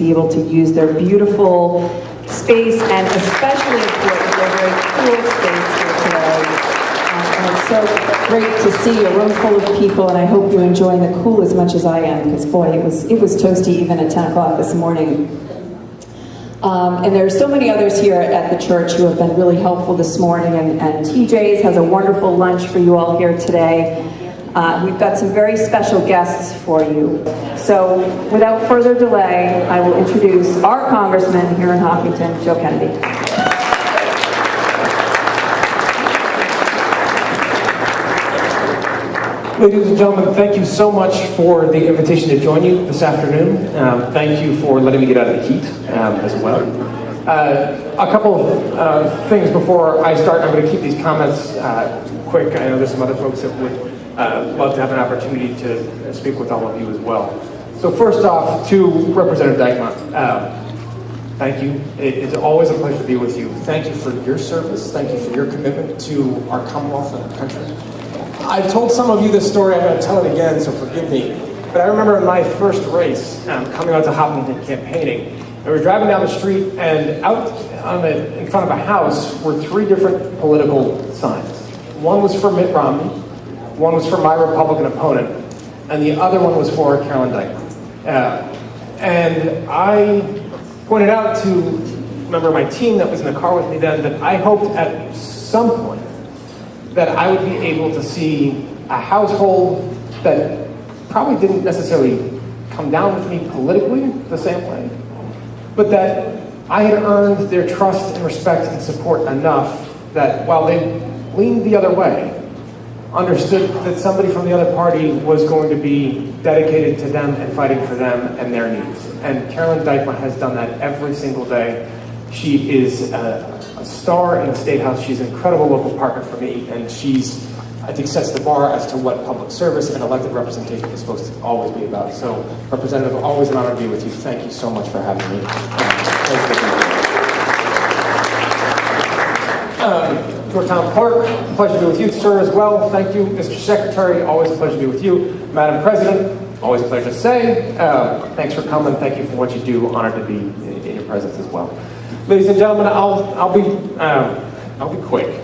be able to use their beautiful space, and especially important, their very cool space here today. And it's so great to see a room full of people, and I hope you're enjoying the cool as much as I am, because boy, it was toasty even at 10 o'clock this morning. And there are so many others here at the church who have been really helpful this morning, and TJ's has a wonderful lunch for you all here today. We've got some very special guests for you. So without further delay, I will introduce our congressman here in Hopkinton, Joe Kennedy. Ladies and gentlemen, thank you so much for the invitation to join you this afternoon. Thank you for letting me get out of the heat as well. A couple of things before I start. I'm going to keep these comments quick. I know there's some other folks that would love to have an opportunity to speak with all of you as well. So first off, to Representative Dyckman, thank you. It is always a pleasure to be with you. Thank you for your service. Thank you for your commitment to our Commonwealth and our country. I've told some of you this story. I'm going to tell it again, so forgive me. But I remember in my first race, coming out to Hopkinton campaigning, and we were driving down the street, and out in front of a house were three different political signs. One was for Mitt Romney, one was for my Republican opponent, and the other one was for Carolyn Dyckman. And I pointed out to a member of my team that was in the car with me then that I hoped at some point that I would be able to see a household that probably didn't necessarily come down with me politically the same way, but that I had earned their trust and respect and support enough that while they leaned the other way, understood that somebody from the other party was going to be dedicated to them and fighting for them and their needs. And Carolyn Dyckman has done that every single day. She is a star in the State House. She's an incredible local partner for me, and she's, I think, sets the bar as to what public service and elected representation is supposed to always be about. So, Representative, always an honor to be with you. Thank you so much for having me. To our town clerk, pleasure to be with you, sir, as well. Thank you, Mr. Secretary. Always a pleasure to be with you. Madam President, always a pleasure to say. Thanks for coming. Thank you for what you do. Honored to be in your presence as well. Ladies and gentlemen, I'll be quick.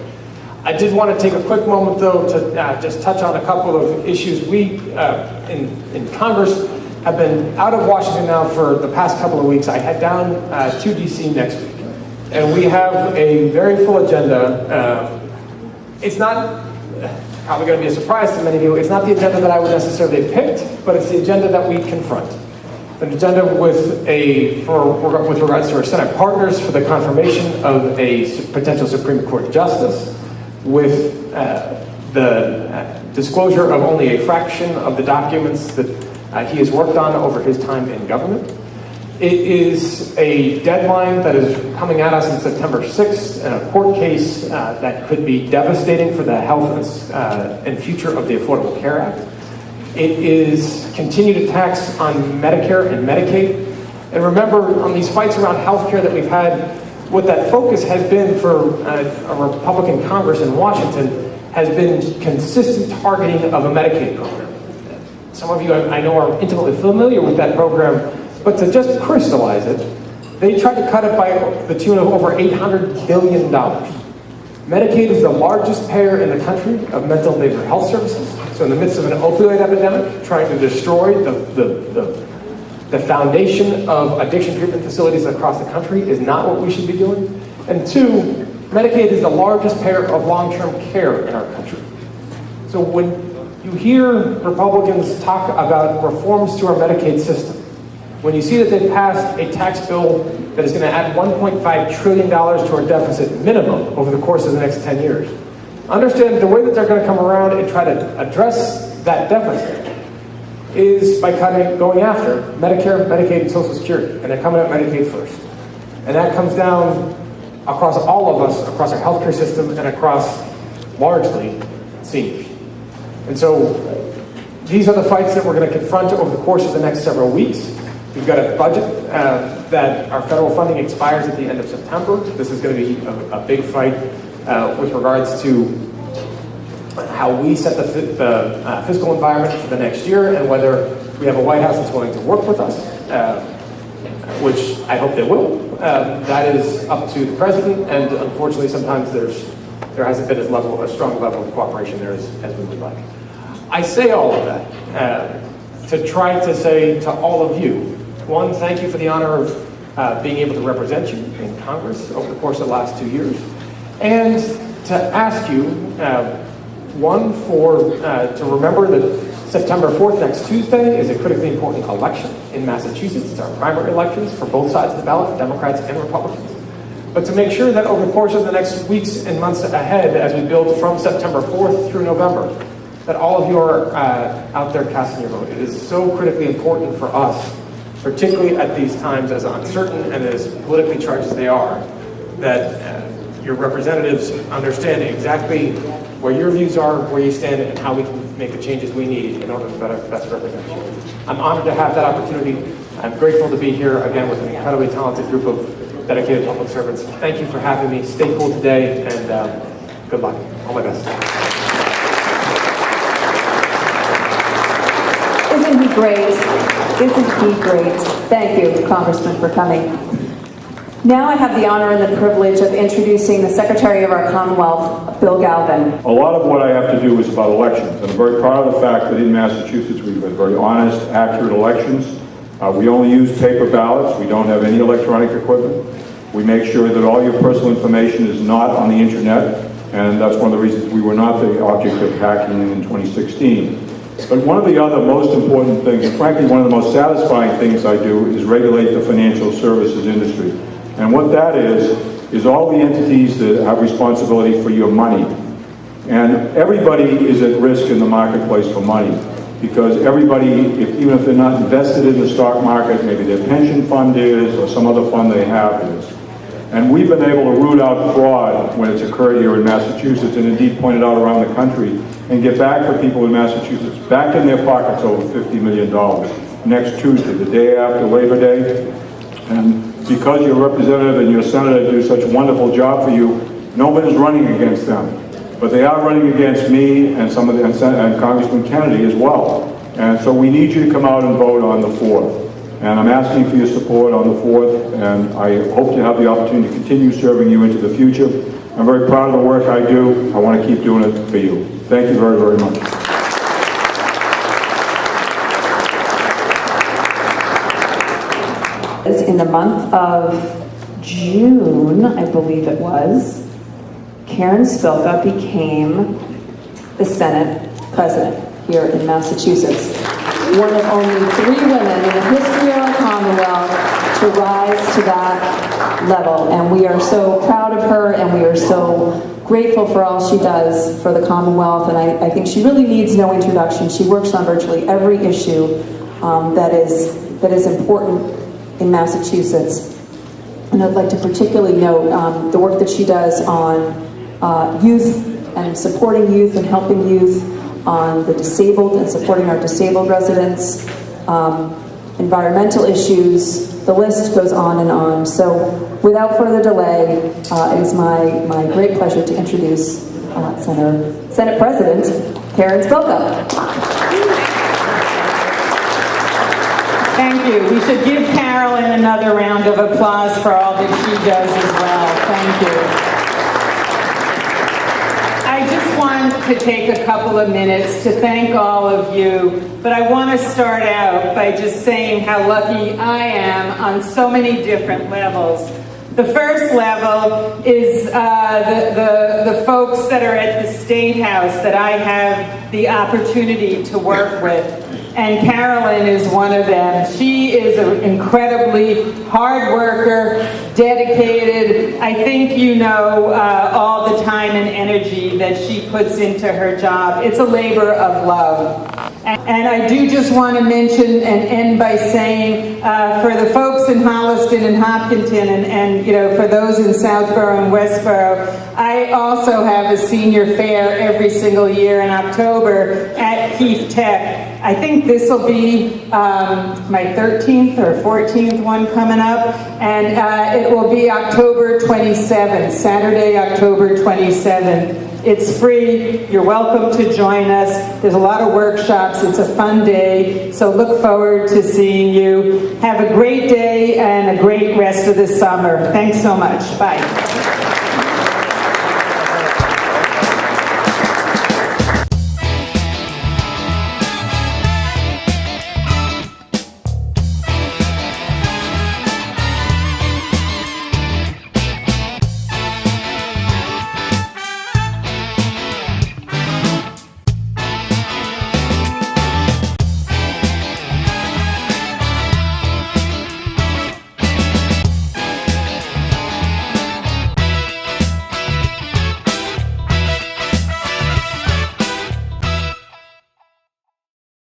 I did want to take a quick moment, though, to just touch on a couple of issues. We in Congress have been out of Washington now for the past couple of weeks. I head down to D.C. next week, and we have a very full agenda. It's not probably going to be a surprise to many of you. It's not the agenda that I would necessarily have picked, but it's the agenda that we confront. An agenda with regards to our Senate partners for the confirmation of a potential Supreme Court justice, with the disclosure of only a fraction of the documents that he has worked on over his time in government. It is a deadline that is coming at us on September 6th in a court case that could be devastating for the health and future of the Affordable Care Act. It is continued attacks on Medicare and Medicaid. And remember, on these fights around health care that we've had, what that focus has been for a Republican Congress in Washington has been consistent targeting of a Medicaid program. Some of you I know are intimately familiar with that program, but to just crystallize it, they tried to cut it by the tune of over $800 billion. Medicaid is the largest payer in the country of mental and behavioral health services. So in the midst of an opioid epidemic, trying to destroy the foundation of addiction treatment facilities across the country is not what we should be doing. And two, Medicaid is the largest payer of long-term care in our country. So when you hear Republicans talk about reforms to our Medicaid system, when you see that they've passed a tax bill that is going to add $1.5 trillion to our deficit minimum over the course of the next 10 years, understand the way that they're going to come around and try to address that deficit is by going after Medicare, Medicaid, and Social Security. And they're coming at Medicaid first. And that comes down across all of us, across our healthcare system, and across, largely, seniors. And so these are the fights that we're going to confront over the course of the next several weeks. We've got a budget that our federal funding expires at the end of September. This is going to be a big fight with regards to how we set the fiscal environment for the next year and whether we have a White House that's willing to work with us. which I hope they will. That is up to the president, and unfortunately sometimes there hasn't been a strong level of cooperation there as we would like. I say all of that to try to say to all of you, one, thank you for the honor of being able to represent you in Congress over the course of the last 2 years, and to ask you, one, to remember that September 4th, next Tuesday, is a critically important election in Massachusetts. It's our primary elections for both sides of the ballot, Democrats and Republicans. But to make sure that over the course of the next weeks and months ahead, as we build from September 4th through November, that all of you are out there casting your vote. It is so critically important for us, particularly at these times as uncertain and as politically charged as they are, that your representatives understand exactly where your views are, where you stand, and how we can make the changes we need in order to best represent you. I'm honored to have that opportunity. I'm grateful to be here again with an incredibly talented group of dedicated public servants. Thank you for having me. Stay cool today, and good luck. All my best. Isn't he great? Isn't he great? Thank you, Congressman, for coming. Now I have the honor and the privilege of introducing the Secretary of our Commonwealth, Bill Galvan. A lot of what I have to do is about elections, and I'm very proud of the fact that in Massachusetts we've had very honest, accurate elections. We only use paper ballots. We don't have any electronic equipment. We make sure that all your personal information is not on the internet, and that's one of the reasons we were not the object of hacking in 2016. But one of the other most important things, and frankly one of the most satisfying things I do, is regulate the financial services industry. And what that is all the entities that have responsibility for your money. And everybody is at risk in the marketplace for money, because everybody, even if they're not invested in the stock market, maybe their pension fund is, or some other fund they have is. And we've been able to root out fraud when it's occurred here in Massachusetts, and indeed pointed out around the country, and get back for people in Massachusetts, back in their pockets over $50 million next Tuesday, the day after Labor Day. And because your representative and your senator do such a wonderful job for you, nobody's running against them. But they are running against me and and Congressman Kennedy as well. And so we need you to come out and vote on the 4th. And I'm asking for your support on the 4th, and I hope to have the opportunity to continue serving you into the future. I'm very proud of the work I do. I want to keep doing it for you. Thank you very, very much. In the month of June, I believe it was, Karen Silva became the Senate President here in Massachusetts. One of only 3 women in the history of our Commonwealth to rise to that level. And we are so proud of her, and we are so grateful for all she does for the Commonwealth. And I think she really needs no introduction. She works on virtually every issue that is important in Massachusetts. And I'd like to particularly note the work that she does on youth and supporting youth and helping youth, on the disabled and supporting our disabled residents, environmental issues, the list goes on and on. So without further delay, it is my great pleasure to introduce Senate President Karen Silva. Thank you. We should give Carolyn another round of applause for all that she does as well. Thank you. I just want to take a couple of minutes to thank all of you, but I want to start out by just saying how lucky I am on so many different levels. The first level is the folks that are at the State House that I have the opportunity to work with. And Carolyn is one of them. She is an incredibly hard worker, dedicated. I think you know all the time and energy that she puts into her job. It's a labor of love. And I do just want to mention and end by saying, for the folks in Holliston and Hopkinton, and you know, for those in Southborough and Westborough, I also have a senior fair every single year in October at Keefe Tech. I think this will be my 13th or 14th one coming up, and it will be October 27th, Saturday, October 27th. It's free. You're welcome to join us. There's a lot of workshops. It's a fun day, so look forward to seeing you. Have a great day and a great rest of the summer. Thanks so much. Bye.